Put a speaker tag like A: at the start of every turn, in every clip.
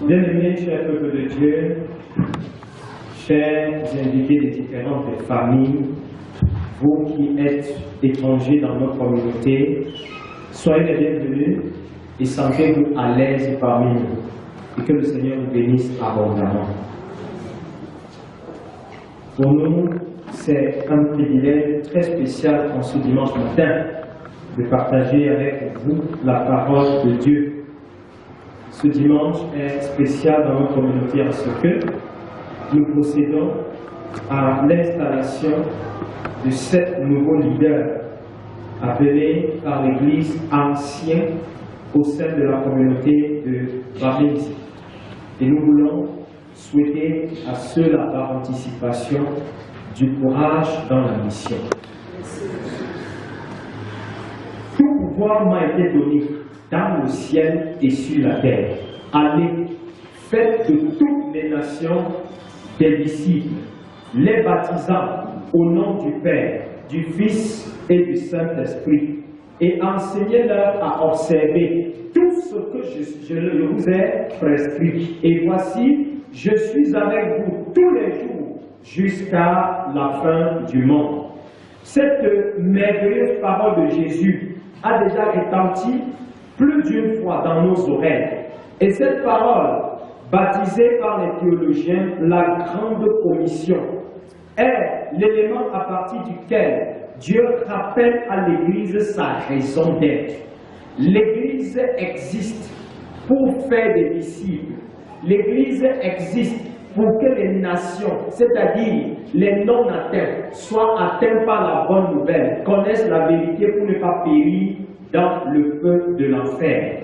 A: Bien-aimés, chers peuples de Dieu, chers invités des différentes familles, vous qui êtes étrangers dans notre communauté, soyez les bienvenus et sentez-vous à l'aise parmi nous. Et que le Seigneur vous bénisse abondamment. Pour nous, c'est un privilège très spécial en ce dimanche matin de partager avec vous la parole de Dieu. Ce dimanche est spécial dans notre communauté en ce que nous procédons à l'installation de 7 nouveaux leaders appelés par l'Église ancienne au sein de la communauté de Barésie. Et nous voulons souhaiter à ceux-là par anticipation du courage dans la mission. Tout pouvoir m'a été donné dans le ciel et sur la terre. Allez, faites de toutes les nations des disciples, les baptisant au nom du Père, du Fils et du Saint-Esprit, et enseignez-leur à observer tout ce que je vous ai prescrit. Et voici, je suis avec vous tous les jours jusqu'à la fin du monde. Cette merveilleuse parole de Jésus a déjà retenti plus d'une fois dans nos oreilles. Et cette parole, baptisée par les théologiens la Grande Commission, est l'élément à partir duquel Dieu rappelle à l'Église sa raison d'être. L'Église existe pour faire des disciples. L'Église existe pour que les nations, c'est-à-dire les non-atteints, soient atteints par la bonne nouvelle, connaissent la vérité pour ne pas périr dans le feu de l'enfer.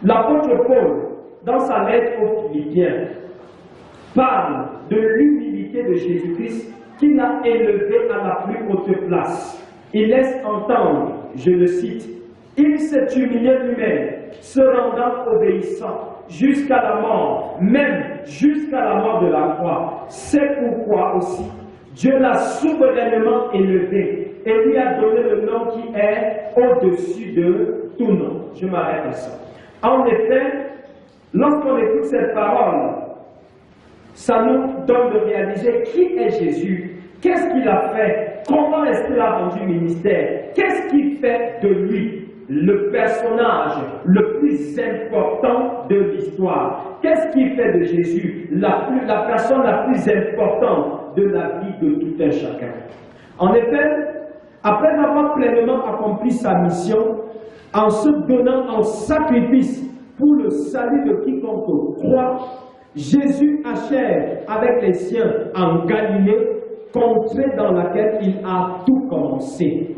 A: L'apôtre Paul, dans sa lettre aux Philippiens, parle de l'humilité de Jésus-Christ qui l'a élevé à la plus haute place. Il laisse entendre, je le cite, « Il s'est humilié lui-même, se rendant obéissant jusqu'à la mort, même jusqu'à la mort de la croix. C'est pourquoi aussi Dieu l'a souverainement élevé et lui a donné le nom qui est au-dessus de tout nom. » Je m'arrête à ça. En effet, lorsqu'on écoute cette parole, ça nous donne de réaliser qui est Jésus, qu'est-ce qu'il a fait, comment est-ce qu'il a rendu ministère, qu'est-ce qui fait de lui le personnage le plus important de l'histoire. Qu'est-ce qui fait de Jésus la personne la plus importante de la vie de tout un chacun. En effet, après avoir pleinement accompli sa mission, en se donnant en sacrifice pour le salut de quiconque croit, Jésus achève avec les siens en Galilée, contrée dans laquelle il a tout commencé.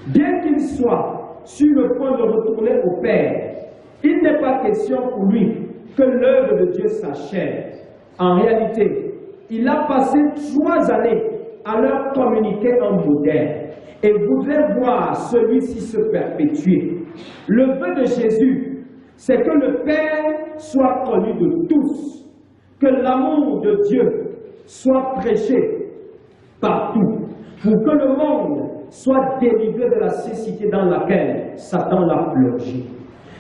A: Bien qu'il soit sur le point de retourner au Père, il n'est pas question pour lui que l'œuvre de Dieu s'achève. En réalité, il a passé 3 années à leur communiquer un modèle et voudrait voir celui-ci se perpétuer. Le vœu de Jésus, c'est que le Père soit connu de tous, que l'amour de Dieu soit prêché partout, pour que le monde soit délivré de la cécité dans laquelle Satan l'a plongé.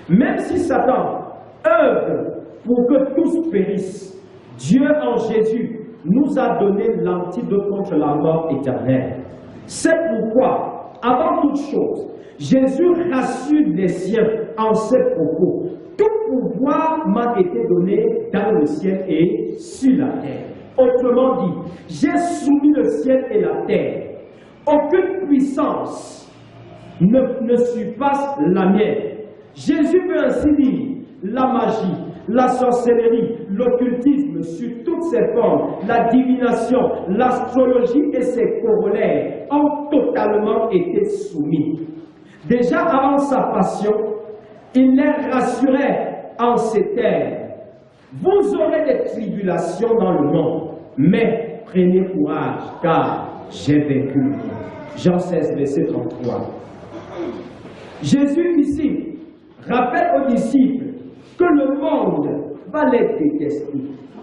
A: Même si Satan œuvre pour que tous périssent, Dieu en Jésus nous a donné l'antidote contre la mort éternelle. C'est pourquoi, avant toute chose, Jésus rassure les siens en ces propos. Tout pouvoir m'a été donné dans le ciel et sur la terre. Autrement dit, j'ai soumis le ciel et la terre. Aucune puissance ne surpasse la mienne. Jésus veut ainsi dire la magie, la sorcellerie, l'occultisme sur toutes ses formes, la divination, l'astrologie et ses corollaires ont totalement été soumis. Déjà avant sa passion, il les rassurait en ces termes. Vous aurez des tribulations dans le monde, mais prenez courage, car j'ai vaincu le monde. Jean 16, verset 33. Jésus ici rappelle aux disciples que le monde va les détester,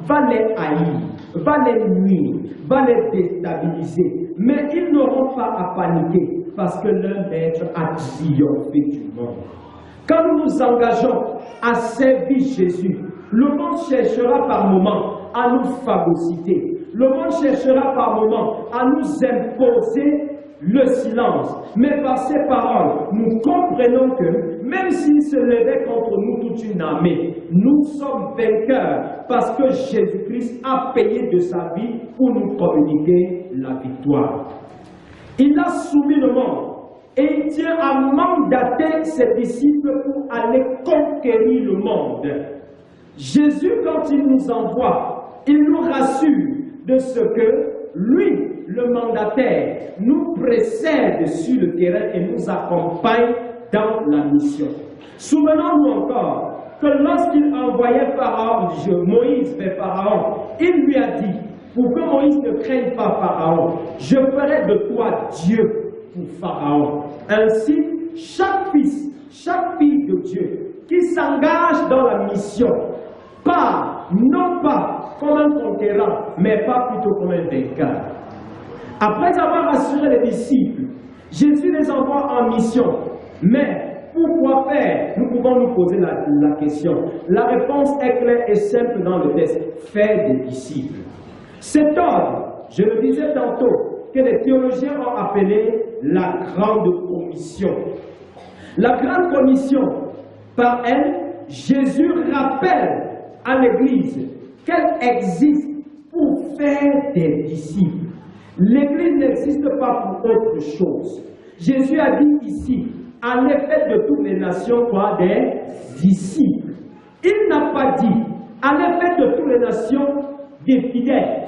A: va les haïr, va les nuire, va les déstabiliser. Mais ils n'auront pas à paniquer parce que leur maître a triomphé du monde. Quand nous nous engageons à servir Jésus, Le monde cherchera par moments à nous phagocyter. Le monde cherchera par moments à nous imposer le silence. Mais par ces paroles, nous comprenons que même s'il se levait contre nous toute une armée, nous sommes vainqueurs parce que Jésus-Christ a payé de sa vie pour nous communiquer la victoire. Il a soumis le monde et il tient à mandater ses disciples pour aller conquérir le monde. Jésus, quand il nous envoie, il nous rassure de ce que lui, le mandataire, nous précède sur le terrain et nous accompagne dans la mission. Souvenons-nous encore que lorsqu'il envoyait Moïse vers Pharaon, il lui a dit, pour que Moïse ne craigne pas Pharaon, je ferai de toi Dieu pour Pharaon. Ainsi, chaque fils, chaque fille de Dieu qui s'engage dans la mission, part non pas comme un conquérant, mais pas plutôt comme un vainqueur. Après avoir assuré les disciples, Jésus les envoie en mission. Mais pourquoi faire? Nous pouvons nous poser la question. La réponse est claire et simple dans le texte. Faire des disciples. Cet ordre, je le disais tantôt, que les théologiens ont appelé la grande commission. La grande commission, par elle, Jésus rappelle à l'Église qu'elle existe pour faire des disciples. L'Église n'existe pas pour autre chose. Jésus a dit ici, allez faire de toutes les nations quoi, des disciples. Il n'a pas dit, allez faire de toutes les nations des fidèles.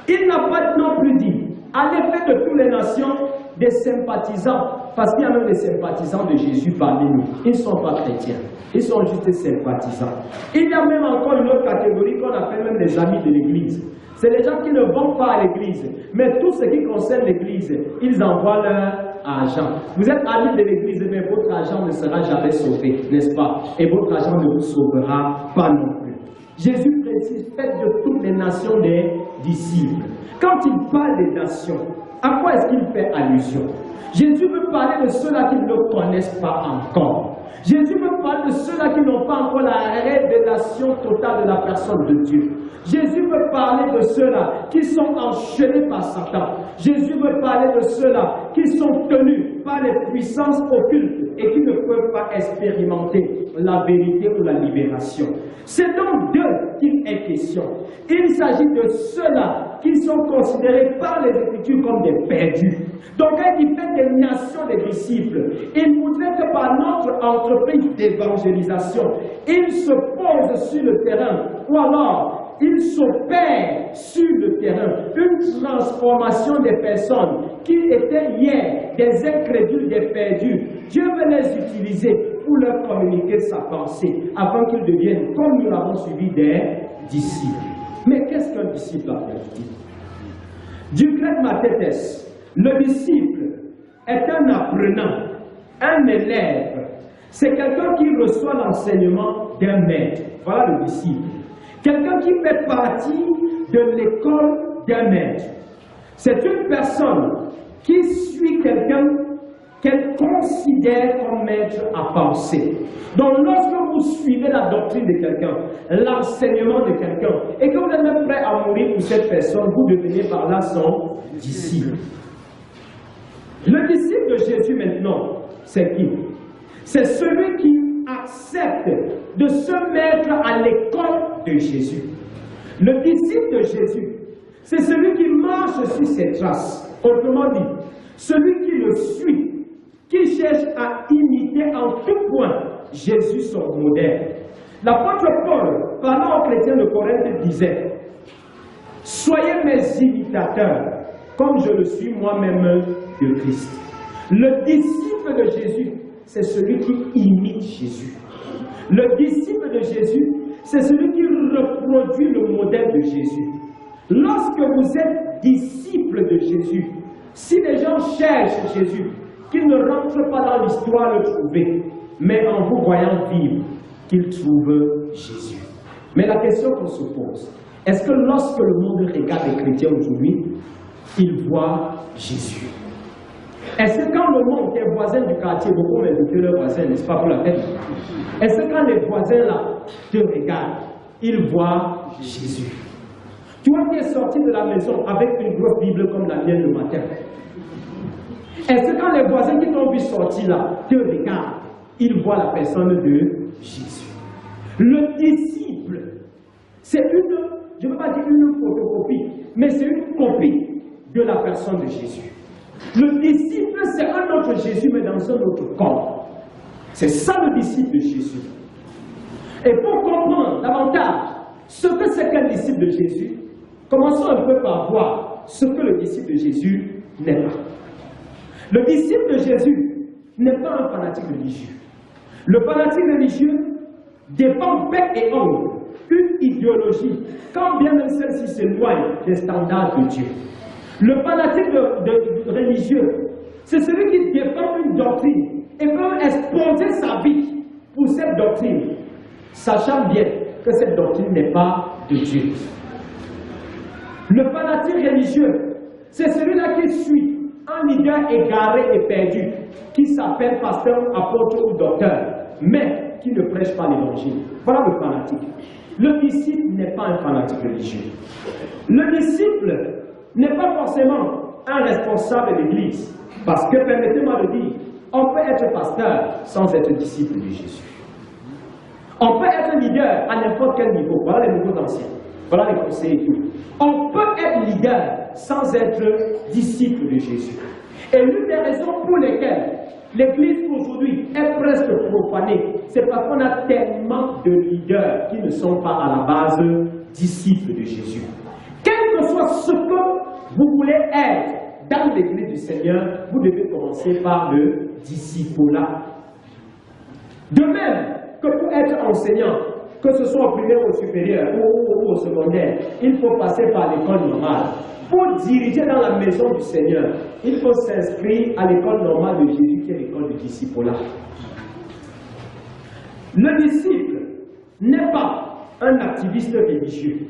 A: Il n'a pas non plus dit, allez faire de toutes les nations des sympathisants, parce qu'il y a même des sympathisants de Jésus parmi nous. Ils ne sont pas chrétiens, ils sont juste des sympathisants. Il y a même encore une autre catégorie qu'on appelle même des amis de l'Église. C'est les gens qui ne vont pas à l'Église, mais tout ce qui concerne l'Église, ils envoient leur argent. Vous êtes amis de l'Église, mais votre argent ne sera jamais sauvé, n'est-ce pas? Et votre argent ne vous sauvera pas non plus. Jésus précise, faites de toutes les nations des disciples. Quand il parle des nations, à quoi est-ce qu'il fait allusion? Jésus veut parler de ceux-là qui ne le connaissent pas encore. Jésus veut parler de ceux-là qui n'ont pas encore la révélation totale de la personne de Dieu. Jésus veut parler de ceux-là qui sont enchaînés par Satan. Jésus veut parler de ceux-là qui sont tenus par les puissances occultes et qui ne peuvent pas expérimenter la vérité ou la libération. C'est donc d'eux qu'il est question. Il s'agit de ceux-là qui sont considérés par les Écritures comme des perdus. Donc, quand il fait des nations des disciples, il voudrait que par notre entreprise d'évangélisation, il se pose sur le terrain, ou alors il s'opère sur le terrain une transformation des personnes qui étaient hier des incrédules, des perdus. Dieu veut les utiliser pour leur communiquer sa pensée, afin qu'ils deviennent, comme nous l'avons suivi, des disciples. Mais qu'est-ce qu'un disciple a fait? Du grec mathetes, le disciple est un apprenant, un élève. C'est quelqu'un qui reçoit l'enseignement d'un maître. Voilà le disciple. Quelqu'un qui fait partie de l'école d'un maître. C'est une personne qui suit quelqu'un qu'elle considère comme maître à penser. Donc lorsque vous suivez la doctrine de quelqu'un, l'enseignement de quelqu'un, et que vous êtes même prêt à mourir pour cette personne, vous devenez par là son disciple. Le disciple de Jésus maintenant, c'est qui? C'est celui qui accepte de se mettre à l'école de Jésus. Le disciple de Jésus, c'est celui qui marche sur ses traces. Autrement dit, celui qui le suit, qui cherche à imiter en tout point Jésus son modèle. L'apôtre Paul, parlant aux chrétiens de Corinthe, disait: soyez mes imitateurs, comme je le suis moi-même de Christ. Le disciple de Jésus, c'est celui qui imite Jésus. Le disciple de Jésus, c'est celui qui reproduit le modèle de Jésus. Lorsque vous êtes disciple de Jésus, si les gens cherchent Jésus, qu'ils ne rentrent pas dans l'histoire le trouver, mais en vous voyant vivre, qu'ils trouvent Jésus. Mais la question qu'on se pose, est-ce que lorsque le monde regarde les chrétiens aujourd'hui, ils voient Jésus? Est-ce que quand le monde, tes voisins du quartier, beaucoup m'inviter leurs voisins, n'est-ce pas, pour la fête? Est-ce que quand les voisins là te regardent, il voit Jésus. Toi qui es sorti de la maison avec une grosse Bible comme la mienne le matin, est-ce que quand les voisins qui t'ont vu sortir là te regardent, ils voient la personne de Jésus? Le disciple, c'est une, je ne veux pas dire une photocopie, mais c'est une copie de la personne de Jésus. Le disciple, c'est un autre Jésus, mais dans un autre corps. C'est ça le disciple de Jésus. Et pour comprendre davantage ce que c'est qu'un disciple de Jésus, commençons un peu par voir ce que le disciple de Jésus n'est pas. Le disciple de Jésus n'est pas un fanatique religieux. Le fanatique religieux dépend bec et ongle une idéologie, quand bien même celle-ci s'éloigne des standards de Dieu. Le fanatique religieux, c'est celui qui défend une doctrine et peut exposer sa vie pour cette doctrine, sachant bien que cette doctrine n'est pas de Dieu. Le fanatique religieux, c'est celui-là qui suit un leader égaré et perdu, qui s'appelle pasteur, apôtre ou docteur, mais qui ne prêche pas l'évangile. Voilà le fanatique. Le disciple n'est pas un fanatique religieux. Le disciple n'est pas forcément un responsable de l'Église, parce que, permettez-moi de dire, on peut être pasteur sans être disciple de Jésus. On peut être leader à n'importe quel niveau. Voilà les niveaux anciens. Voilà les conseillers et tout. On peut être leader sans être disciple de Jésus. Et l'une des raisons pour lesquelles l'Église aujourd'hui est presque profanée, c'est parce qu'on a tellement de leaders qui ne sont pas à la base disciples de Jésus. Quel que soit ce que vous voulez être dans l'Église du Seigneur, vous devez commencer par le discipulat. De même que pour être enseignant, que ce soit au primaire, au supérieur ou au secondaire, il faut passer par l'école normale. Pour diriger dans la maison du Seigneur, il faut s'inscrire à l'école normale de Jésus, qui est l'école du discipulat. Le disciple n'est pas un activiste religieux.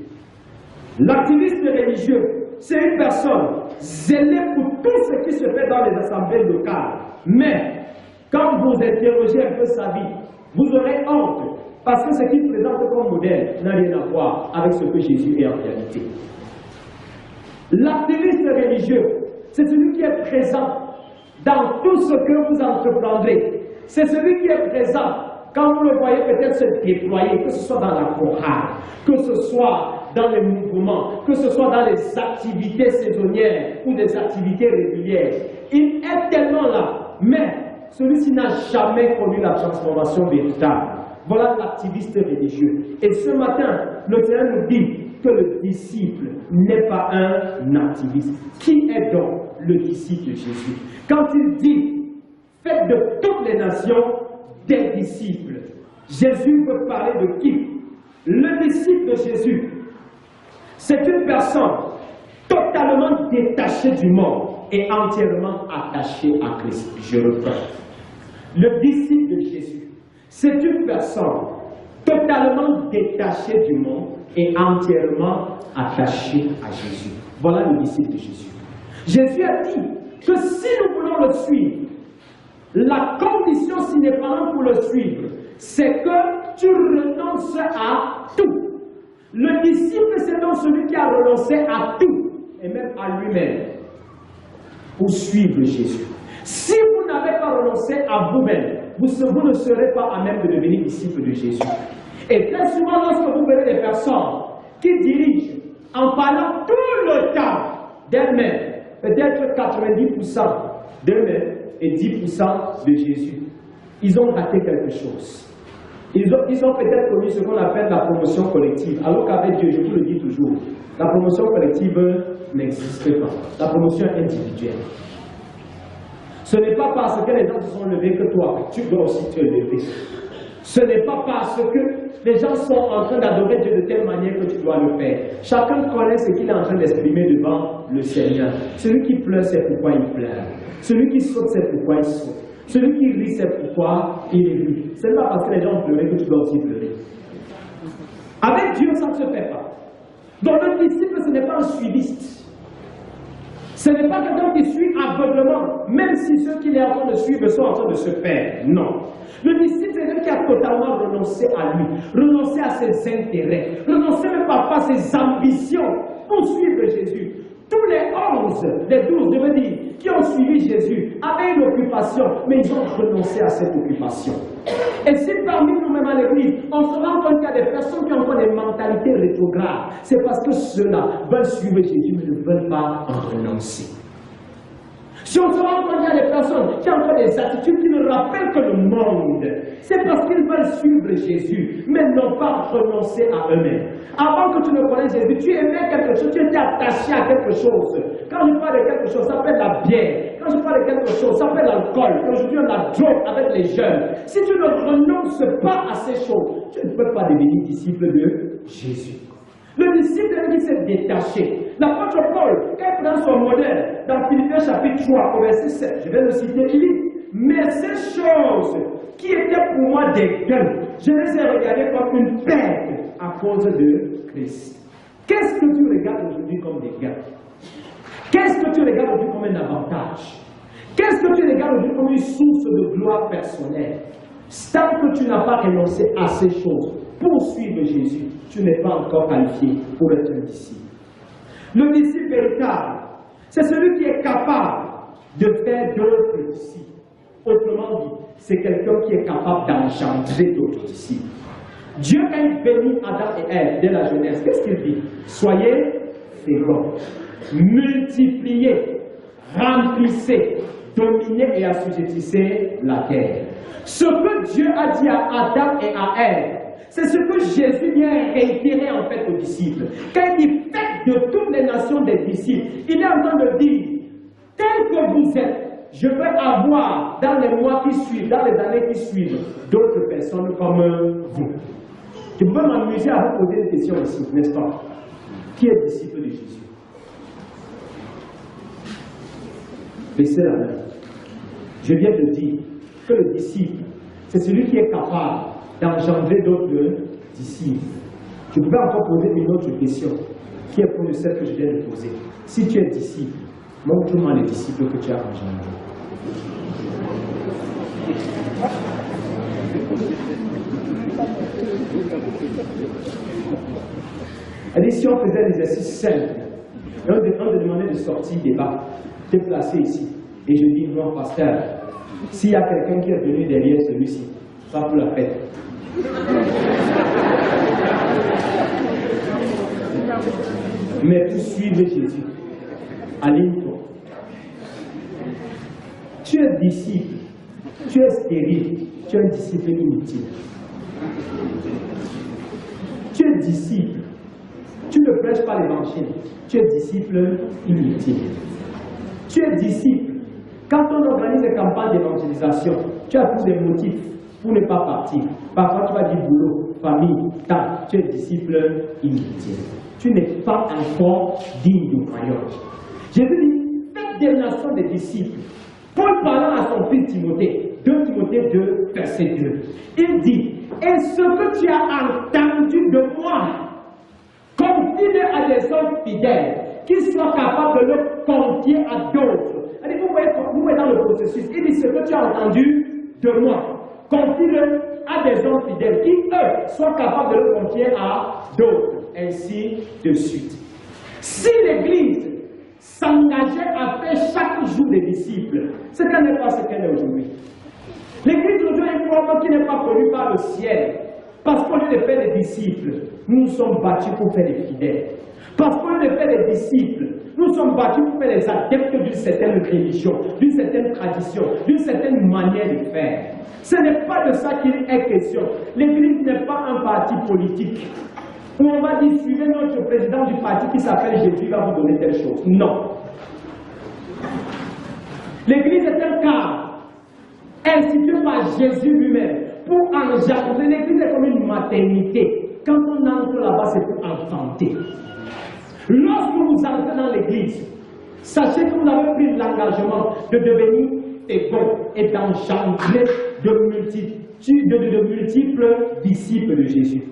A: L'activiste religieux, c'est une personne zélée pour tout ce qui se fait dans les assemblées locales. Mais, quand vous interrogez un peu sa vie, vous aurez honte, parce que ce qu'il présente comme modèle n'a rien à voir avec ce que Jésus est en réalité. L'activiste religieux, c'est celui qui est présent dans tout ce que vous entreprendrez. C'est celui qui est présent quand vous le voyez peut-être se déployer, que ce soit dans la chorale, que ce soit dans les mouvements, que ce soit dans les activités saisonnières ou des activités régulières. Il est tellement là, mais celui-ci n'a jamais connu la transformation véritable. Voilà l'activiste religieux. Et ce matin, le Seigneur nous dit que le disciple n'est pas un activiste. Qui est donc le disciple de Jésus? Quand il dit « faites de toutes les nations des disciples », Jésus veut parler de qui? Le disciple de Jésus, c'est une personne totalement détachée du monde et entièrement attachée à Christ. Je reprends. Le disciple de Jésus, c'est une personne totalement détachée du monde et entièrement attachée à Jésus. Voilà le disciple de Jésus. Jésus a dit que si nous voulons le suivre, la condition sine qua non pour le suivre, c'est que tu renonces à tout. Le disciple, c'est donc celui qui a renoncé à tout, et même à lui-même, pour suivre Jésus. Si vous n'avez pas renoncé à vous-même, vous ne serez pas à même de devenir disciple de Jésus. Et très souvent, lorsque vous verrez des personnes qui dirigent en parlant tout le temps d'elles-mêmes, peut-être 90% d'eux-mêmes et 10% de Jésus, ils ont raté quelque chose. Ils ont peut-être connu ce qu'on appelle la promotion collective, alors qu'avec Dieu, je vous le dis toujours, la promotion collective n'existe pas. La promotion individuelle. Ce n'est pas parce que les gens se sont levés que toi, tu dois aussi te lever. Ce n'est pas parce que les gens sont en train d'adorer Dieu de telle manière que tu dois le faire. Chacun connaît ce qu'il est en train d'exprimer devant le Seigneur. Celui qui pleure, c'est pourquoi il pleure. Celui qui saute, c'est pourquoi il saute. Celui qui rit, c'est pourquoi il rit. Ce n'est pas parce que les gens ont pleuré que tu dois aussi pleurer. Avec Dieu, ça ne se fait pas. Donc le disciple, ce n'est pas un suiviste. Ce n'est pas quelqu'un qui suit aveuglement, même si ceux qui est en train de suivre sont en train de se perdre. Non. Le disciple, c'est quelqu'un qui a totalement renoncé à lui, renoncé à ses intérêts, renoncé même parfois à ses ambitions pour suivre Jésus. Tous les 12, je veux dire, qui ont suivi Jésus avaient une occupation, mais ils ont renoncé à cette occupation. Et si parmi nous-mêmes à l'église, on se rend compte qu'il y a des personnes qui ont encore des mentalités rétrogrades, c'est parce que ceux-là veulent suivre Jésus, mais ne veulent pas en renoncer. Si on se rend compte qu'il y a des personnes qui ont encore des attitudes qui ne rappellent que le monde, c'est parce qu'ils veulent suivre Jésus, mais n'ont pas renoncé à eux-mêmes. Avant que tu ne connaisses Jésus, tu aimais quelque chose, tu étais attaché à quelque chose. Quand je parle de quelque chose, ça s'appelle la bière. Quand je parle de quelque chose, ça s'appelle l'alcool. Quand je dis la drogue avec les jeunes. Si tu ne renonces pas à ces choses, tu ne peux pas devenir disciple de Jésus. Le disciple qui s'est détaché. L'apôtre Paul, quand il prend son modèle dans Philippiens chapitre 3, au verset 7, je vais le citer, il dit, mais ces choses qui étaient pour moi des gains, je les ai regardées comme une perte à cause de Christ. Qu'est-ce que tu regardes aujourd'hui comme des gains? Qu'est-ce que tu regardes aujourd'hui comme un avantage? Qu'est-ce que tu regardes aujourd'hui comme une source de gloire personnelle? Tant que tu n'as pas renoncé à ces choses pour suivre Jésus, tu n'es pas encore qualifié pour être un disciple. Le disciple véritable, c'est celui qui est capable de faire d'autres disciples. Autrement dit, c'est quelqu'un qui est capable d'engendrer d'autres disciples. Dieu, quand il bénit Adam et Ève dès la jeunesse, qu'est-ce qu'il dit? Soyez féconds, multipliez, remplissez, dominez et assujettissez la terre. Ce que Dieu a dit à Adam et à Ève, c'est ce que Jésus vient réitérer en fait aux disciples. Quand il dit faites de toutes les nations des disciples, il est en train de dire, tel que vous êtes, je vais avoir dans les mois qui suivent, dans les années qui suivent, d'autres personnes comme vous. Je peux m'amuser à vous poser une question ici, n'est-ce pas? Qui est disciple de Jésus? Baissez la main. Je viens de dire que le disciple, c'est celui qui est capable d'engendrer d'autres disciples. Je pouvais encore poser une autre question, qui est pour celle que je viens de poser. Si tu es disciple, montre-moi les disciples que tu as engendrés. Elle dit, si on faisait l'exercice simple, et on te demandait de sortir des bas, te placer ici, et je dis, non, pasteur, s'il y a quelqu'un qui est venu derrière celui-ci, pas pour la fête. Mais pour suivre Jésus, aligne-toi. Tu es disciple, tu es stérile, tu es un disciple inutile. Tu es disciple, tu ne prêches pas l'évangile, tu es disciple inutile. Tu es disciple, quand on organise des campagnes d'évangélisation, tu as tous des motifs pour ne pas partir. Parfois tu vas dire boulot, famille, temps, tu es disciple inutile. Tu n'es pas encore digne du royaume. Jésus dit, faites des nations des disciples. Paul parlant à son fils Timothée, 2 Timothée 2, verset 2, il dit, et ce que tu as entendu de moi, confie-le à des hommes fidèles, qui soient capables de le confier à d'autres. Vous voyez dans le processus, il dit, ce que tu as entendu de moi, confie-le à des hommes fidèles, qui eux soient capables de le confier à d'autres, ainsi de suite. Si l'Église s'engageait à faire chaque jour des disciples, ce qu'elle n'est pas ce qu'elle est aujourd'hui. L'Église aujourd'hui est une forme qui n'est pas connue par le ciel. Parce qu'au lieu de faire des disciples, nous sommes battus pour faire des fidèles. Parce qu'au lieu de faire des disciples, nous sommes battus pour faire des adeptes d'une certaine religion, d'une certaine tradition, d'une certaine manière de faire. Ce n'est pas de ça qu'il est question. L'Église n'est pas un parti politique où on va dire suivez notre président du parti qui s'appelle Jésus, va vous donner telle chose. Non. L'Église est un cadre institué par Jésus lui-même pour engendrer. L'Église est comme une maternité. Quand on entre là-bas, c'est pour enfanter. Lorsque vous entrez dans l'Église, sachez que vous avez pris l'engagement de devenir fécond et d'engendrer de multiples disciples de Jésus.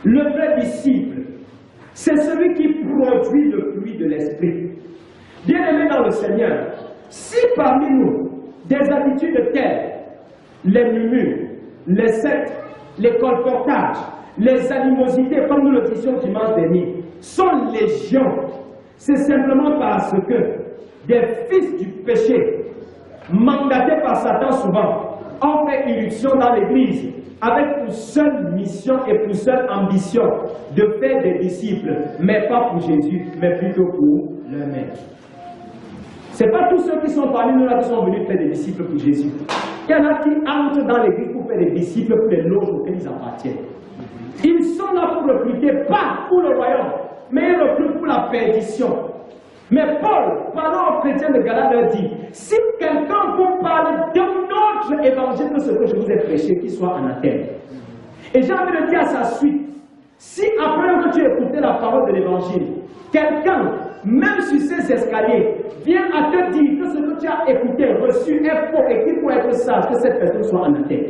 A: Le vrai disciple, c'est celui qui produit le fruit de l'esprit. Bien-aimés dans le Seigneur, si parmi nous, des attitudes telles, les murmures, les sectes, les colportages, les animosités, comme nous le disions dimanche dernier, sont légion. C'est simplement parce que des fils du péché, mandatés par Satan souvent, ont fait irruption dans l'Église avec pour seule mission et pour seule ambition de faire des disciples, mais pas pour Jésus, mais plutôt pour leur maître. Ce n'est pas tous ceux qui sont parmi nous là qui sont venus faire des disciples pour Jésus. Il y en a qui entrent dans l'Église pour faire des disciples pour les loges auxquelles ils appartiennent. Ils sont là pour recruter, pas pour le royaume, mais ils recrutent pour la perdition. Mais Paul, parlant aux chrétiens de Galate, leur dit, si quelqu'un vous parle d'un autre évangile que ce que je vous ai prêché, qu'il soit anathème. Et j'ai envie de dire à sa suite, si après que tu as écouté la parole de l'évangile, quelqu'un, même sur ces escaliers, vient à te dire que ce que tu as écouté, reçu, est faux et qu'il faut être sage, que cette personne soit anathème.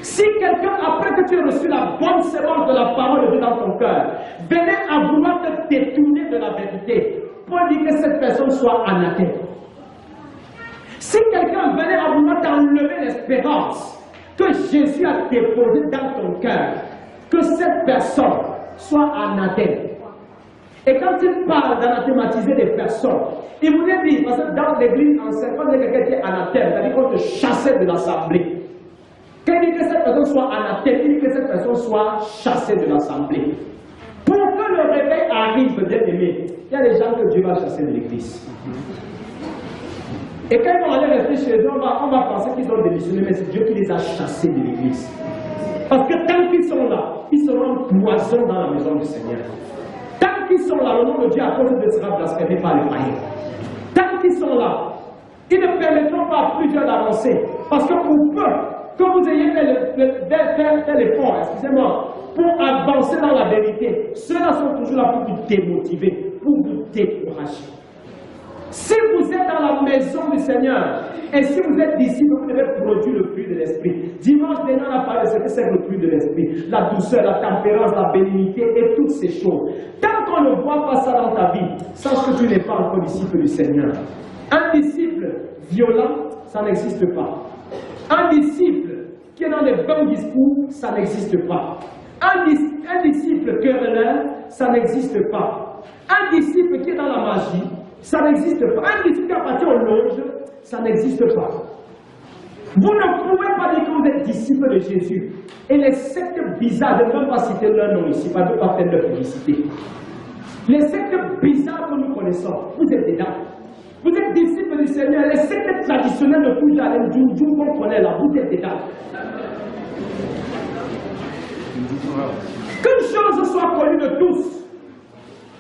A: Si quelqu'un, après que tu aies reçu la bonne sémence de la parole de Dieu dans ton cœur, venait à vouloir te détourner de la vérité, Paul dit que cette personne soit anathème. Si quelqu'un venait à vouloir t'enlever l'espérance que Jésus a déposée dans ton cœur, que cette personne soit anathème. Et quand il parle d'anathématiser des personnes, il voulait dire, parce que dans l'église ancienne, quand il y a quelqu'un qui est anathème, c'est-à-dire qu'on te chassait de l'assemblée. Quand il dit que cette personne soit anathème, il dit que cette personne soit chassée de l'assemblée. Pour que le réveil arrive, bien aimé, il y a des gens que Dieu va chasser de l'église. Et quand ils vont aller rester chez eux, on va penser qu'ils ont démissionné, mais c'est Dieu qui les a chassés de l'église. Parce que tant qu'ils sont là, ils seront un poison dans la maison du Seigneur. Tant qu'ils sont là, le nom de Dieu à cause de sera blasphémé par les païens. Tant qu'ils sont là, ils ne permettront pas à plusieurs d'avancer. Parce que pour peu que vous ayez fait l'effort, excusez-moi, pour avancer dans la vérité, ceux-là sont toujours là pour vous démotiver, pour vous décourager. Si vous êtes dans la maison du Seigneur, et si vous êtes disciple, vous devez produire le fruit de l'Esprit. Dimanche dernier, on a parlé de ce que c'est le fruit de l'Esprit. La douceur, la tempérance, la bénignité et toutes ces choses. Tant qu'on ne voit pas ça dans ta vie, sache que tu n'es pas encore disciple du Seigneur. Un disciple violent, ça n'existe pas. Un disciple qui est dans les bons discours, ça n'existe pas. Un disciple querelleur, ça n'existe pas. Un disciple qui est dans la magie, ça n'existe pas. Un disciple qui appartient aux loges, ça n'existe pas. Vous ne pouvez pas dire que vous êtes disciple de Jésus. Et les sectes bizarres, je ne vais pas citer leur nom ici, pas de pas faire leur publicité. Les sectes bizarres que nous connaissons, vous êtes dedans. Vous êtes disciples du Seigneur. Les sectes traditionnelles de Poujalem, Djoudjou qu'on connaît là, vous êtes dedans. Qu'une chose soit connue de tous.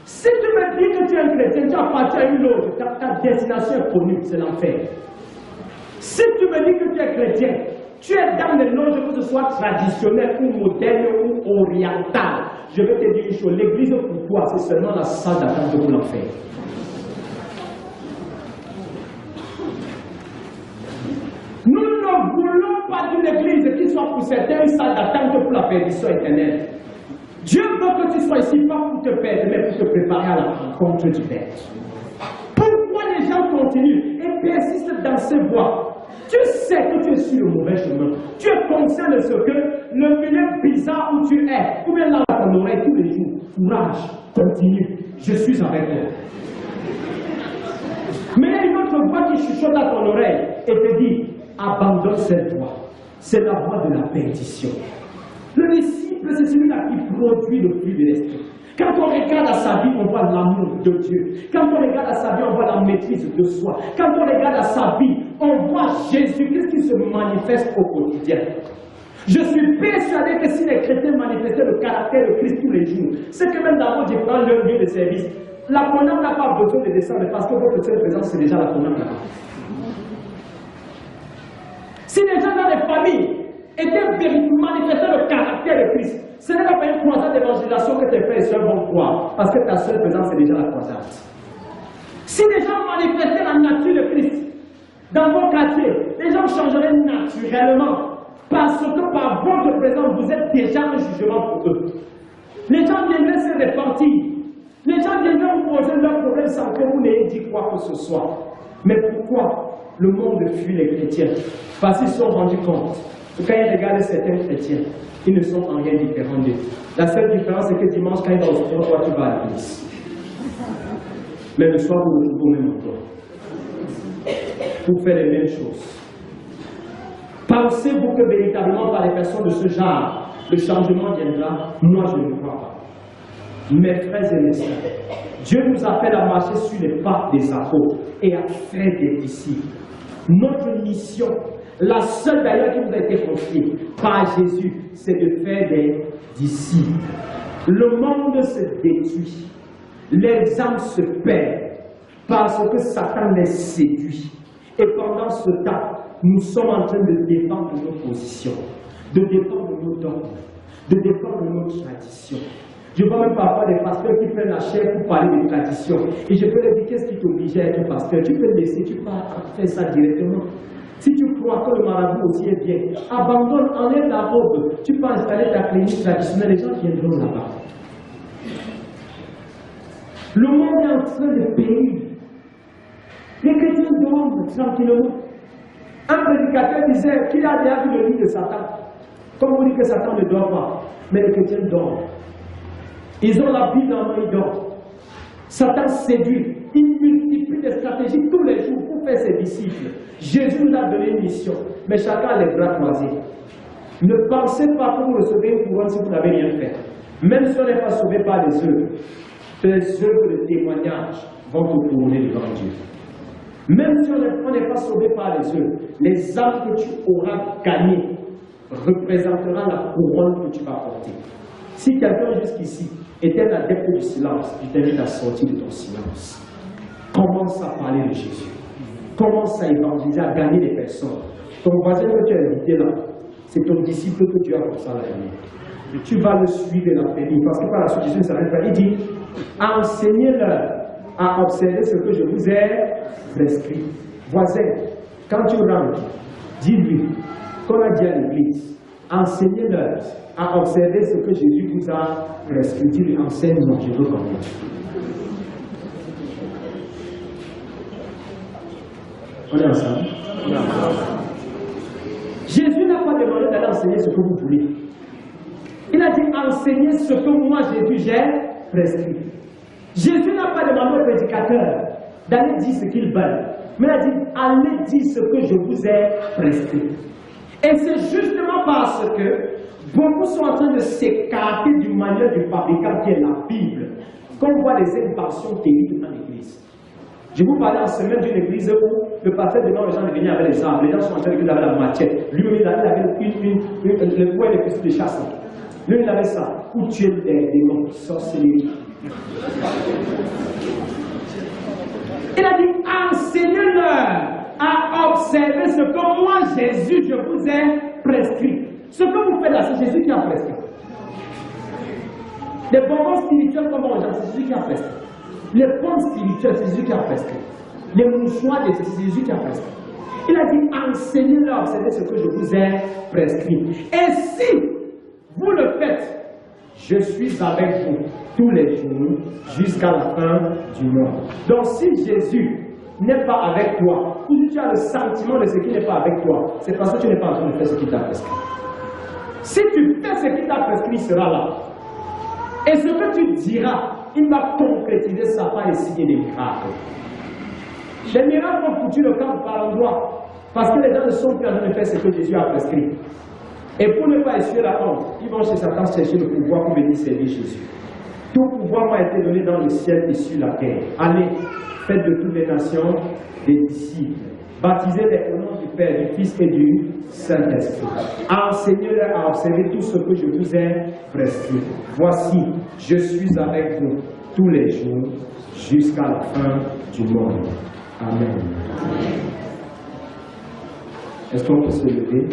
A: Si tu me dis que tu es un chrétien, tu appartiens à une loge, ta destination est connue, c'est l'enfer. Si tu me dis que tu es chrétien, tu es dans les loges, que ce soit traditionnelles ou modernes ou orientales, je vais te dire une chose, l'église pour toi, c'est seulement la salle d'attente pour l'enfer. Nous ne voulons pas d'une église qui soit pour certains une salle d'attente pour la perdition éternelle. Dieu veut que tu sois ici pas pour te perdre, mais pour te préparer à la rencontre du Père. Pourquoi les gens continuent et persistent dans ces voies? Tu sais que tu es sur le mauvais chemin. Tu es conscient de ce que le milieu bizarre où tu es, ou bien là dans ton oreille tous les jours. Courage, continue, je suis avec toi. Mais il y a une autre voix qui chuchote à ton oreille et te dit, abandonne cette voie. C'est la voie de la perdition. Le disciple, c'est celui-là qui produit le fruit de l'esprit. Quand on regarde à sa vie, on voit l'amour de Dieu. Quand on regarde à sa vie, on voit la maîtrise de soi. Quand on regarde à sa vie, on voit Jésus-Christ qui se manifeste au quotidien. Je suis persuadé que si les chrétiens manifestaient le caractère de Christ tous les jours, c'est que même dans votre différents lieux de service, la CONAM n'a pas besoin de descendre parce que votre seule présence, c'est déjà la CONAM là-bas. Si les gens dans les familles manifester le caractère de Christ, ce n'est pas une croisade d'évangélisation que tes frères et sœurs vont croire, parce que ta seule présence, c'est déjà la croisade. Si les gens manifestaient la nature de Christ dans vos quartiers, les gens changeraient naturellement, parce que par votre présence, vous êtes déjà un jugement pour eux. Les gens viendraient se repentir. Les gens viendraient vous poser leurs problèmes sans que vous n'ayez dit quoi que ce soit. Mais pourquoi le monde fuit les chrétiens? Parce qu'ils se sont rendus compte que quand ils regardent certains chrétiens, ils ne sont en rien différents d'eux. La seule différence, c'est que dimanche, quand ils vont au sport, toi, tu vas à l'église. Mais le soir, vous retrouvez au même endroit pour faire les mêmes choses. Pensez-vous que véritablement par les personnes de ce genre, le changement viendra? Moi, je ne crois pas. Mes frères et mes sœurs, Dieu nous appelle à marcher sur les pas des apôtres et à faire des disciples. Notre mission, la seule d'ailleurs qui nous a été confiée par Jésus, c'est de faire des disciples. Le monde se détruit, les âmes se perdent parce que Satan les séduit. Et pendant ce temps, nous sommes en train de défendre nos positions, de défendre nos dogmes, de défendre nos traditions. Je vois même parfois des pasteurs qui prennent la chair pour parler de tradition. Et je peux leur dire, qu'est-ce qui t'oblige à être pasteur? Tu peux le laisser, tu peux faire ça directement. Si tu crois que le marabout aussi est bien, abandonne, enlève la robe. Tu peux installer ta clinique traditionnelle, les gens viendront là-bas. Le monde est en train de périr. Les chrétiens dorment tranquillement. Un prédicateur disait qu'il a déjà vu le lit de Satan. Comme on dit que Satan ne dort pas, mais les chrétiens dorment. Ils ont la Bible en main, ils dorment. Satan séduit, il multiplie des stratégies tous les jours pour faire ses disciples. Jésus nous a donné une mission, mais chacun a les bras croisés. Ne pensez pas que vous recevez une couronne si vous n'avez rien fait. Même si on n'est pas sauvé par les œuvres, tes œuvres de témoignage vont te couronner devant Dieu. Même si on n'est pas sauvé par les œuvres, les âmes que tu auras gagnées représenteront la couronne que tu vas porter. Si quelqu'un jusqu'ici était un adepte du silence, je t'invite à sortir de ton silence. Commence à parler de Jésus. Commence à évangéliser, à gagner des personnes. Ton voisin que tu as invité là, c'est ton disciple que tu as comme ça la vie. Tu vas le suivre et l'appeler. Parce que par la suite, Jésus ne s'arrête pas. Il dit, enseignez-leur à observer ce que je vous ai prescrit. Voisin, quand tu rentres, dis-lui, comme on a dit à l'église, enseignez-leur à observer ce que Jésus vous a prescrit. Dis-lui, enseigne-moi, je veux comprendre. On est ensemble? Jésus n'a pas demandé d'aller enseigner ce que vous voulez. Il a dit, enseignez ce que moi, Jésus, j'ai prescrit. Jésus n'a pas demandé au prédicateur d'aller dire ce qu'il veut, mais il a dit, allez dire ce que je vous ai prescrit. Et c'est justement parce que beaucoup sont en train de s'écarter du manuel du fabricant qui est la Bible, qu'on voit des inventions terribles dans l'église. Je vous parlais en semaine d'une église où le pasteur demande aux gens de venir avec les armes. Les gens sont en train de venir avec la machette. Lui, il avait le poing de fusil de chasse. Lui, il avait ça. Pour tuer des démons, sorcellerie. Il a dit, enseignez-leur à observer ce que moi, Jésus, je vous ai prescrit. Ce que vous faites là, c'est Jésus qui a prescrit. Les bonbons spirituels comme on c'est Jésus qui a prescrit. Les pommes spirituelles, c'est Jésus qui a prescrit. Les mouchoirs, c'est Jésus qui a prescrit. Il a dit, enseignez-leur à observer ce que je vous ai prescrit. Et si vous le faites, je suis avec vous tous les jours jusqu'à la fin du monde. Donc si Jésus n'est pas avec toi, ou si tu as le sentiment de ce qui n'est pas avec toi, c'est parce que tu n'es pas en train de faire ce qu'il t'a prescrit. Si tu fais ce qu'il t'a prescrit, il sera là. Et ce que tu diras, il va concrétiser sa part et signer des miracles. Les miracles ont foutu le camp par endroit, parce que les gens ne sont plus en train de faire ce que Jésus a prescrit. Et pour ne pas essuyer la honte, ils vont chez Satan chercher le pouvoir pour venir servir Jésus. Tout pouvoir m'a été donné dans le ciel et sur la terre. Allez, faites de toutes les nations des disciples. Baptisez-les au nom du Père, du Fils et du Saint-Esprit. Enseignez-leur à observer tout ce que je vous ai prescrit. Voici, je suis avec vous tous les jours jusqu'à la fin du monde. Amen. Est-ce qu'on peut se lever?